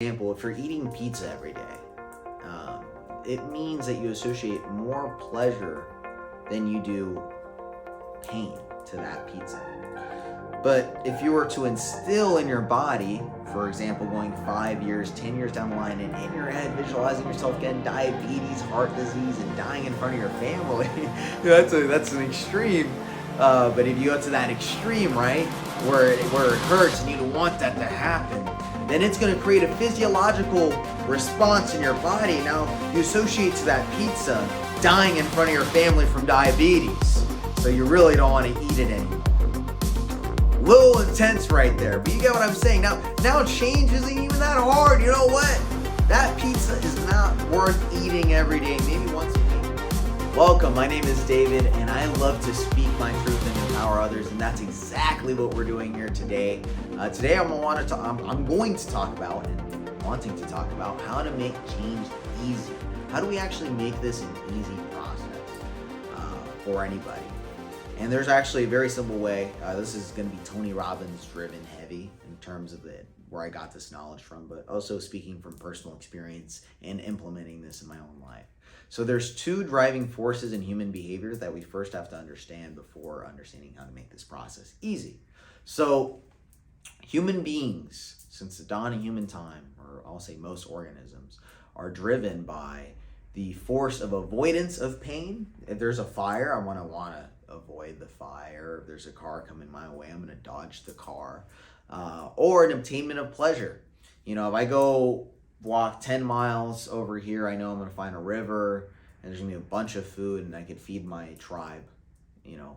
Example, if you're eating pizza every day, it means that you associate more pleasure than you do pain to that pizza. But if you were to instill in your body, for example, going 5 years, 10 years down the line, and in your head visualizing yourself getting diabetes, heart disease, and dying in front of your family, that's an extreme. But if you go to that extreme, right, where it hurts and you don't want that to happen, then it's going to create a physiological response in your body. Now, you associate to that pizza dying in front of your family from diabetes. So you really don't want to eat it anymore. Little intense right there, but you get what I'm saying. Now change isn't even that hard. You know what? That pizza is not worth eating every day, maybe once a week. Welcome, my name is David, and I love to speak my truth and empower others, and that's exactly what we're doing here today. Today I'm going to talk about and wanting to talk about how to make change easy. How do we actually make this an easy process for anybody? And there's actually a very simple way. This is going to be Tony Robbins driven heavy in terms of where I got this knowledge from, but also speaking from personal experience and implementing this in my own life. So there's two driving forces in human behavior that we first have to understand before understanding how to make this process easy. So human beings, since the dawn of human time, or I'll say most organisms, are driven by the force of avoidance of pain. If there's a fire, I want to avoid the fire. If there's a car coming my way, I'm going to dodge the car. Or an obtainment of pleasure. You know, if I go walk 10 miles over here, I know I'm going to find a river and there's going to be a bunch of food and I could feed my tribe, you know,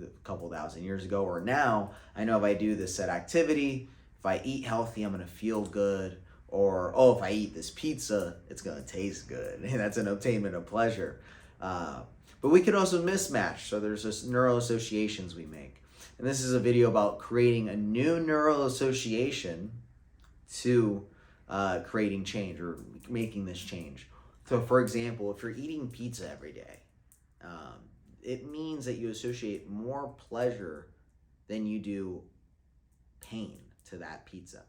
a couple thousand years ago. Or now, I know if I do this set activity, if I eat healthy, I'm going to feel good. Or, if I eat this pizza, it's going to taste good. And that's an obtainment of pleasure. But we can also mismatch. So there's this neural associations we make. And this is a video about creating a new neural association to creating change or making this change. So for example, if you're eating pizza every day, it means that you associate more pleasure than you do pain to that pizza.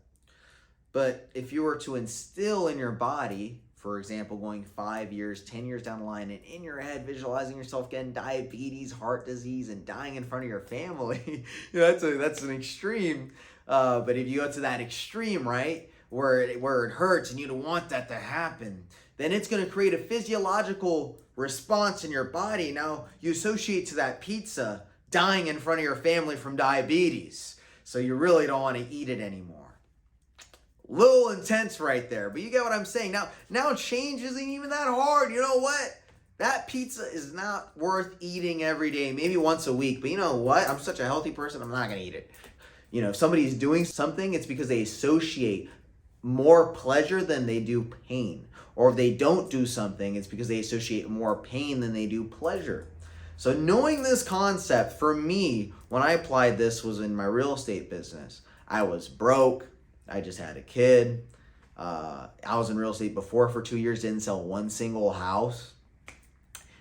But if you were to instill in your body, for example, going 5 years, 10 years down the line, and in your head visualizing yourself getting diabetes, heart disease, and dying in front of your family, that's an extreme. But if you go to that extreme, right, where it hurts and you don't want that to happen, then it's going to create a physiological response in your body. Now, you associate to that pizza dying in front of your family from diabetes. So you really don't want to eat it anymore. Little intense right there, but you get what I'm saying. Now change isn't even that hard. You know what? That pizza is not worth eating every day, maybe once a week. But you know what? I'm such a healthy person, I'm not going to eat it. You know, if somebody's doing something, it's because they associate more pleasure than they do pain. Or if they don't do something, it's because they associate more pain than they do pleasure. So knowing this concept, for me, when I applied this was in my real estate business. I was broke. I just had a kid. I was in real estate before for 2 years, didn't sell one single house.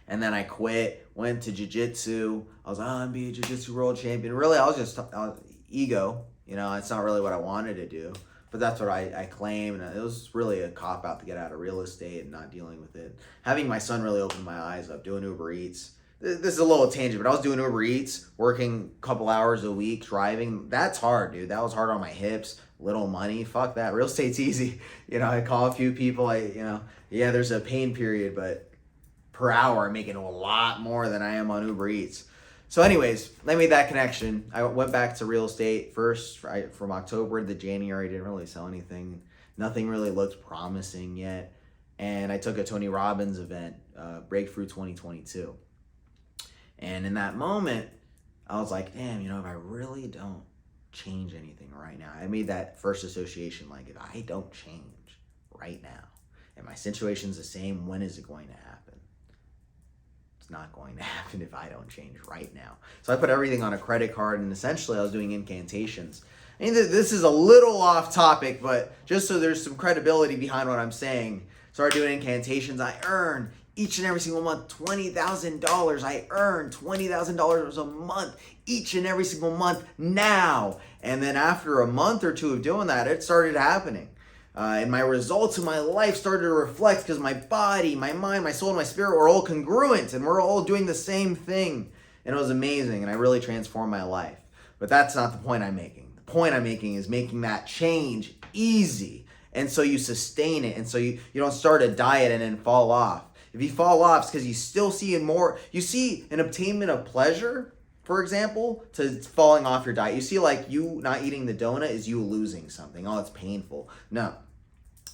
And then I quit, went to jiu-jitsu. I was like, I'm being a jiu-jitsu world champion. Really, I was ego. You know, it's not really what I wanted to do. But that's what I claim. And it was really a cop-out to get out of real estate and not dealing with it. Having my son really opened my eyes up, doing Uber Eats. This is a little tangent, but I was doing Uber Eats, working a couple hours a week, driving. That's hard, dude. That was hard on my hips. Little money, fuck that. Real estate's easy. You know, I call a few people. There's a pain period, but per hour I'm making a lot more than I am on Uber Eats. So anyways, I made that connection. I went back to real estate first, right, from October to January. Didn't really sell anything. Nothing really looked promising yet. And I took a Tony Robbins event, Breakthrough 2022. And in that moment, I was like, damn, you know, if I really don't change anything right now, I made that first association, like, if I don't change right now and my situation's the same, when is it going to happen? It's not going to happen if I don't change right now. So I put everything on a credit card, and essentially I was doing incantations. I mean, this is a little off topic, but just so there's some credibility behind what I'm saying, started doing incantations. I earn each and every single month $20,000. I earn $20,000 a month each and every single month now. And then after a month or two of doing that, it started happening. And my results in my life started to reflect because my body, my mind, my soul, and my spirit were all congruent, and we're all doing the same thing. And it was amazing, and I really transformed my life. But that's not the point I'm making. The point I'm making is making that change easy. And so you sustain it, and so you don't start a diet and then fall off. If you fall off, it's because you still see you see an obtainment of pleasure, for example, to falling off your diet. You see like you not eating the donut is you losing something. Oh, it's painful. No.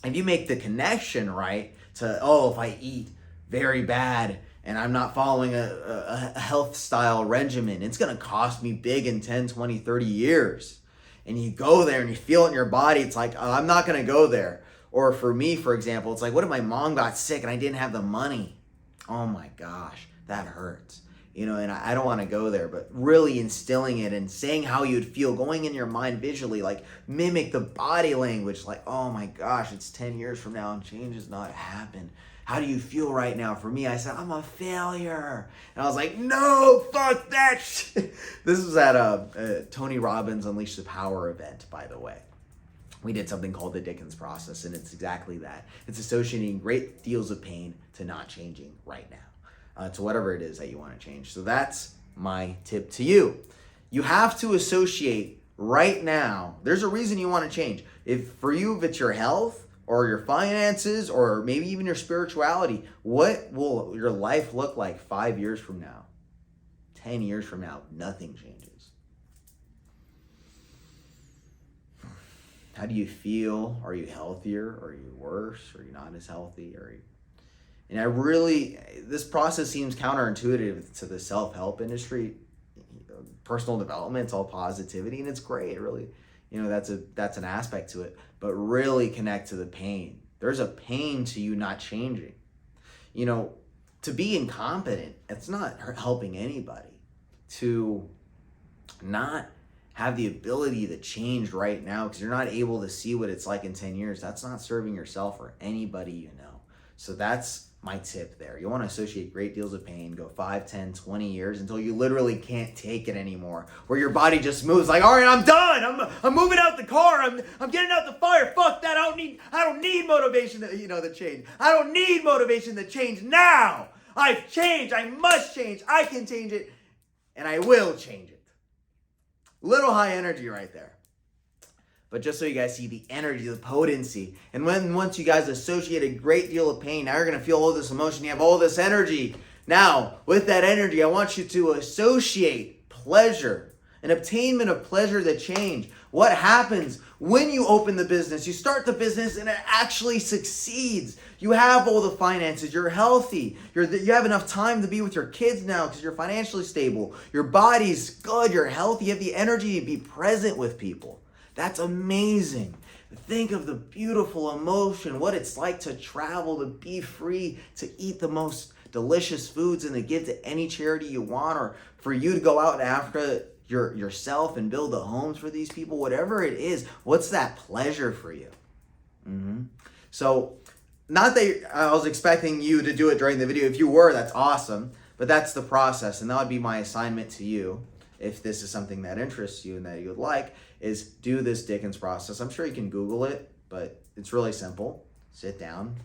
If you make the connection, right, to, if I eat very bad and I'm not following a health style regimen, it's going to cost me big in 10, 20, 30 years. And you go there and you feel it in your body. It's like, I'm not going to go there. Or for me, for example, it's like, what if my mom got sick and I didn't have the money? Oh my gosh, that hurts. And I don't want to go there, but really instilling it and saying how you'd feel, going in your mind visually, like mimic the body language, like, oh my gosh, it's 10 years from now and change has not happened. How do you feel right now? For me, I said, I'm a failure. And I was like, no, fuck that shit. This was at Tony Robbins' Unleash the Power event, by the way. We did something called the Dickens process, and it's exactly that. It's associating great deals of pain to not changing right now. To whatever it is that you want to change. So that's my tip to you. You have to associate right now. There's a reason you want to change. If it's your health or your finances or maybe even your spirituality, what will your life look like 5 years from now? 10 years from now, nothing changes. How do you feel? Are you healthier? Are you worse? Are you not as healthy? And this process seems counterintuitive to the self-help industry. Personal development, it's all positivity, and it's great. It really, that's an aspect to it. But really connect to the pain. There's a pain to you not changing. To be incompetent, it's not helping anybody. To not have the ability to change right now because you're not able to see what it's like in 10 years, that's not serving yourself or anybody you know. So that's my tip there. You want to associate great deals of pain, go 5, 10, 20 years until you literally can't take it anymore, where your body just moves like, all right, I'm done. I'm moving out the car. I'm getting out the fire. Fuck that. I don't need motivation to change. I don't need motivation to change now. I've changed. I must change. I can change it, and I will change it. Little high energy right there. But just so you guys see the energy, the potency. And once you guys associate a great deal of pain, now you're going to feel all this emotion. You have all this energy. Now, with that energy, I want you to associate pleasure, an obtainment of pleasure to change. What happens when you open the business? You start the business and it actually succeeds. You have all the finances. You're healthy. You have enough time to be with your kids now because you're financially stable. Your body's good. You're healthy. You have the energy to be present with people. That's amazing. Think of the beautiful emotion, what it's like to travel, to be free, to eat the most delicious foods and to give to any charity you want, or for you to go out in Africa yourself and build the homes for these people, whatever it is. What's that pleasure for you? So, not that I was expecting you to do it during the video. If you were, that's awesome. But that's the process, and that would be my assignment to you. If this is something that interests you and that you would like, is do this Dickens process. I'm sure you can Google it, but it's really simple. Sit down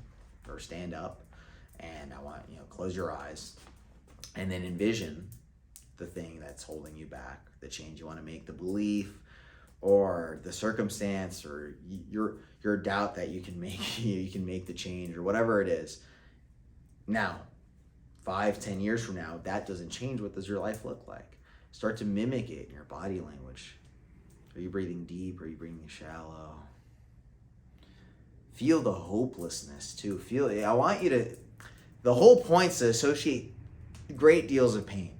or stand up, and I want close your eyes, and then envision the thing that's holding you back, the change you want to make, the belief, or the circumstance, or your doubt that you can make the change, or whatever it is. Now, 5, 10 years from now, that doesn't change. What does your life look like? Start to mimic it in your body language. Are you breathing deep? Are you breathing shallow? Feel the hopelessness too. The whole point's to associate great deals of pain.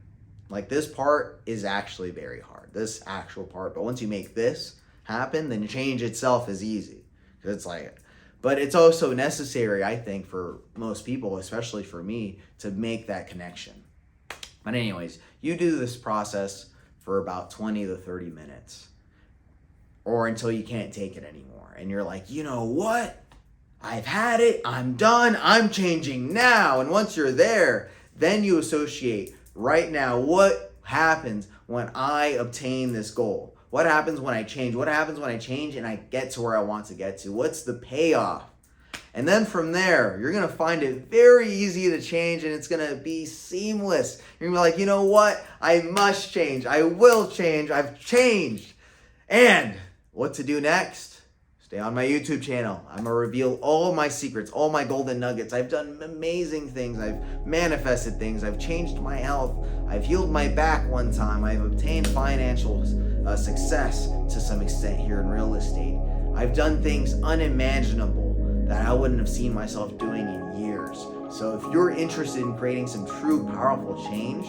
Like this part is actually very hard, this actual part. But once you make this happen, then change itself is easy. But it's also necessary, I think, for most people, especially for me, to make that connection. But anyways, you do this process for about 20 to 30 minutes or until you can't take it anymore. And you're like, you know what? I've had it. I'm done. I'm changing now. And once you're there, then you associate right now what happens when I obtain this goal. What happens when I change? What happens when I change and I get to where I want to get to? What's the payoff? And then from there, you're going to find it very easy to change, and it's going to be seamless. You're going to be like, you know what? I must change. I will change. I've changed. And what to do next? Stay on my YouTube channel. I'm going to reveal all my secrets, all my golden nuggets. I've done amazing things. I've manifested things. I've changed my health. I've healed my back one time. I've obtained financial success to some extent here in real estate. I've done things unimaginable that I wouldn't have seen myself doing in years. So if you're interested in creating some true powerful change,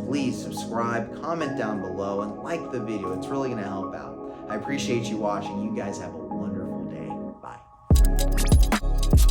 please subscribe, comment down below, and like the video. It's really gonna help out. I appreciate you watching. You guys have a wonderful day. Bye.